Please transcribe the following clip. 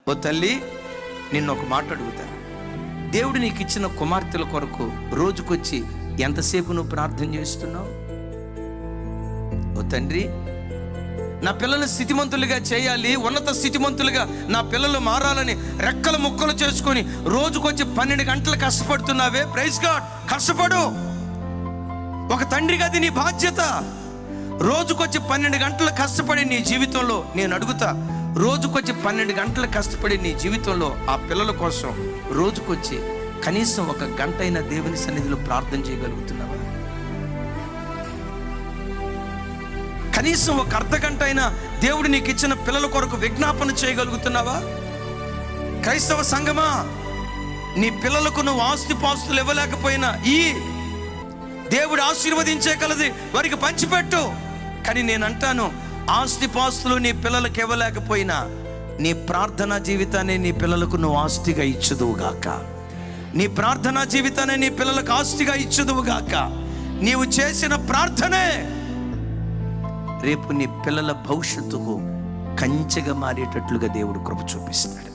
ఓ తల్లి, నిన్ను ఒక మాట అడుగుతా. దేవుడు నీకు ఇచ్చిన కుమార్తెల కొరకు రోజుకొచ్చి ఎంతసేపు నువ్వు ప్రార్థన చేస్తున్నావు? ఓ తండ్రి, నా పిల్లల్ని స్థితిమంతులుగా చేయాలి, ఉన్నత స్థితిమంతులుగా నా పిల్లలు మారాలని రెక్కల ముక్కలు చేసుకొని రోజుకొచ్చి 12 గంటలు కష్టపడుతున్నావే. Praise God, కష్టపడు. ఒక తండ్రిగా అది నీ బాధ్యత. రోజుకొచ్చి 12 గంటలు కష్టపడి నీ జీవితంలో, నేను అడుగుతా, రోజుకొచ్చి 12 గంటలు కష్టపడి నీ జీవితంలో ఆ పిల్లల కోసం రోజుకొచ్చి కనీసం 1 గంట అయినా దేవుని సన్నిధిలో ప్రార్థన చేయగలుగుతున్నావా? కనీసం 1 అర్ధగంట అయినా దేవుడు నీకు ఇచ్చిన పిల్లల కొరకు విజ్ఞాపన చేయగలుగుతున్నావా? క్రైస్తవ సంఘమా, నీ పిల్లలకు నువ్వు ఆస్తిపాస్తులు ఇవ్వలేకపోయినా దేవుడు ఆశీర్వదించే కలది వారికి పంచిపెట్టు. కానీ నేను అంటాను, ఆస్తిపాస్తులు నీ పిల్లలకు ఇవ్వలేకపోయినా నీ ప్రార్థనా జీవితాన్ని నీ పిల్లలకు నువ్వు ఆస్తిగా ఇచ్చుదువుగాక. నీ ప్రార్థనా జీవితాన్ని నీ పిల్లలకు ఆస్తిగా ఇచ్చుదువుగాక. నీవు చేసిన ప్రార్థనే రేపు నీ పిల్లల భవిష్యత్తుకు కంచెగా మారేటట్లుగా దేవుడు కృప చూపిస్తాడు.